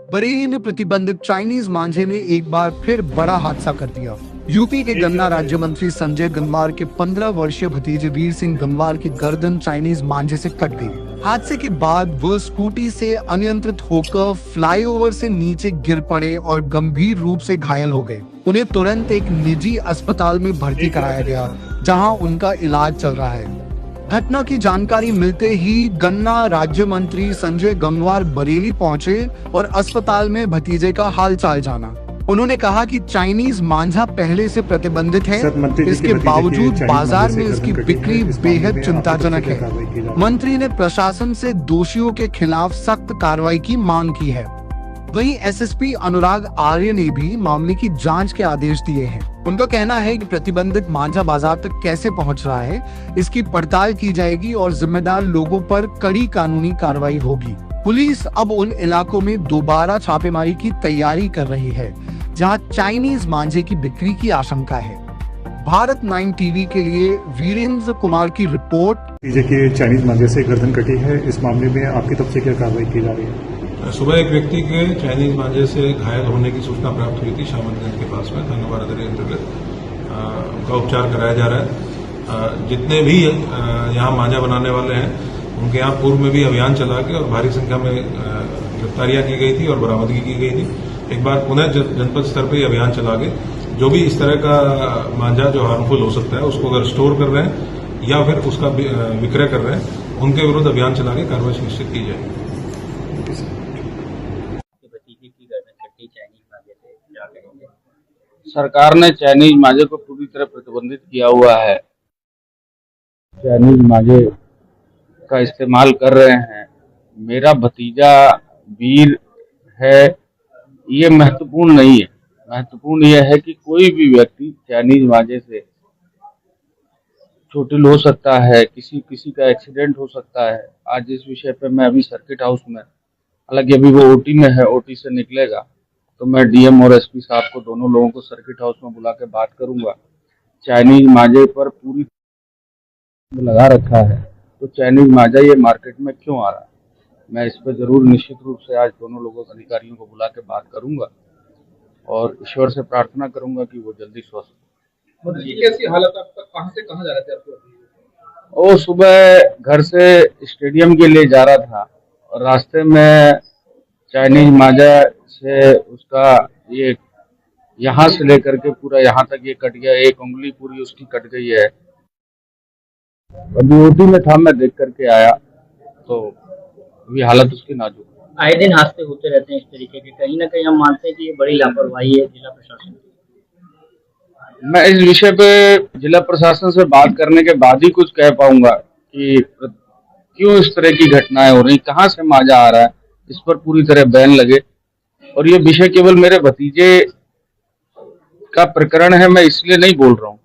बरेली में प्रतिबंधित चाइनीज मांझे ने एक बार फिर बड़ा हादसा कर दिया। यूपी के गन्ना राज्य मंत्री संजय गंगवार के 15 वर्षीय भतीजे वीर सिंह गंगवार की गर्दन चाइनीज मांझे से कट गई। हादसे के बाद वो स्कूटी से अनियंत्रित होकर फ्लाईओवर से नीचे गिर पड़े और गंभीर रूप से घायल हो गए। उन्हें तुरंत एक निजी अस्पताल में भर्ती कराया गया, जहां उनका इलाज चल रहा है। घटना की जानकारी मिलते ही गन्ना राज्य मंत्री संजय गंगवार बरेली पहुंचे और अस्पताल में भतीजे का हालचाल जाना। उन्होंने कहा कि चाइनीज मांझा पहले से प्रतिबंधित है, इसके बावजूद बाजार में इसकी बिक्री बेहद चिंताजनक है। मंत्री ने प्रशासन से दोषियों के खिलाफ सख्त कार्रवाई की मांग की है। वहीं एसएसपी अनुराग आर्य ने भी मामले की जांच के आदेश दिए हैं। उनका कहना है कि प्रतिबंधित मांझा बाजार तक कैसे पहुंच रहा है, इसकी पड़ताल की जाएगी और जिम्मेदार लोगों पर कड़ी कानूनी कार्रवाई होगी। पुलिस अब उन इलाकों में दोबारा छापेमारी की तैयारी कर रही है जहां चाइनीज मांझे की बिक्री की आशंका है। भारत 9 टीवी के लिए वीरेंद्र कुमार की रिपोर्ट। कि चाइनीज मांझे से गर्दन कटी है, इस मामले में आपकी तरफ से क्या कार्रवाई की जा रही है? सुबह एक व्यक्ति के चाइनीज मांझे से घायल होने की सूचना प्राप्त हुई थी शामतगंज के पास में थाना बारादरी अंतर्गत। उनका उपचार कराया जा रहा है। जितने भी यहाँ मांझा बनाने वाले हैं उनके यहाँ पूर्व में भी अभियान चला के और भारी संख्या में गिरफ्तारियां की गई थी और बरामदगी की गई थी। एक बार पुनः जनपद स्तर पर अभियान चला के जो भी इस तरह का मांझा जो हार्मफुल हो सकता है उसको अगर स्टोर कर रहे हैं या फिर उसका विक्रय कर रहे हैं उनके विरुद्ध अभियान चला के कार्रवाई सुनिश्चित की जाएगी। सरकार ने चाइनीज मांझे को पूरी तरह प्रतिबंधित किया हुआ है। चाइनीज मांझे का इस्तेमाल कर रहे हैं। मेरा भतीजा वीर है, ये महत्वपूर्ण नहीं है। महत्वपूर्ण यह है कि कोई भी व्यक्ति चाइनीज मांझे से चोटिल हो सकता है, किसी का एक्सीडेंट हो सकता है। आज इस विषय पे मैं अभी सर्किट हाउस में, हालांकि अभी वो ओटी में है, ओटी से निकलेगा तो मैं डीएम और एसपी साहब को, दोनों लोगों को सर्किट हाउस में बुला के बात करूंगा। चाइनीज मांझे पर पूरी लगा रखा है, तो चाइनीज मांझा ये मार्केट में क्यों आ रहा है, मैं इस पर जरूर निश्चित रूप से आज दोनों लोगों अधिकारियों को बुला के बात करूंगा और ईश्वर से प्रार्थना करूंगा कि वो जल्दी स्वस्थ हो। कैसी हालत है आपका? कहां से कहां जा रहे थे आप? वो सुबह घर से स्टेडियम के लिए जा रहा था और रास्ते में चाइनीज मांझा से उसका ये यहाँ से लेकर के पूरा यहाँ तक ये कट गया, एक उंगली पूरी उसकी कट गई है। अभी ओटी में था, मैं देख करके आया तो अभी हालत उसकी नाजुक। आए दिन हादसे होते रहते हैं इस तरीके के, कहीं ना कहीं हम मानते हैं कि ये बड़ी लापरवाही है जिला प्रशासन की। मैं इस विषय पे जिला प्रशासन से बात करने के बाद ही कुछ कह पाऊंगा कि क्यों इस तरह की घटनाएं हो रही, कहाँ से मांझा आ रहा है, इस पर पूरी तरह बैन लगे। और ये विषय केवल मेरे भतीजे का प्रकरण है, मैं इसलिए नहीं बोल रहा हूँ।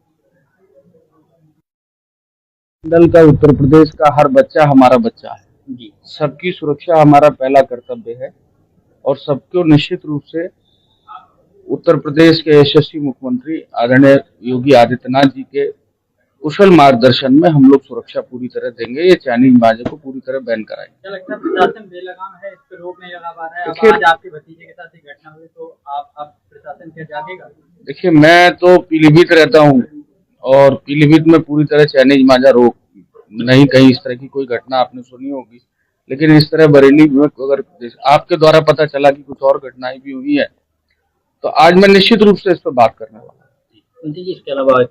दल का उत्तर प्रदेश का हर बच्चा हमारा बच्चा है जी। सबकी सुरक्षा हमारा पहला कर्तव्य है और सबको निश्चित रूप से उत्तर प्रदेश के यशस्वी मुख्यमंत्री आदरणीय योगी आदित्यनाथ जी के कुशल मार्गदर्शन में हम लोग सुरक्षा पूरी तरह देंगे। ये चाइनीज मांझे को पूरी तरह बैन कराएंगे। क्या लगता है प्रशासन बेलगाम है, इस पर रोक नहीं लगा पा रहा है? अब आज आपके भतीजे के साथ घटना हुई तो आप प्रशासन क्या जागेगा? देखिए, मैं तो पीलीभीत रहता हूँ और पीलीभीत में पूरी तरह चाइनीज मांझा रोक नहीं, कहीं इस तरह की कोई घटना आपने सुनी होगी, लेकिन इस तरह बरेली में अगर आपके द्वारा पता चला कि कुछ और घटनाएं भी हुई है तो आज मैं निश्चित रूप से इस पर बात करने वाला हूँ। इसके अलावा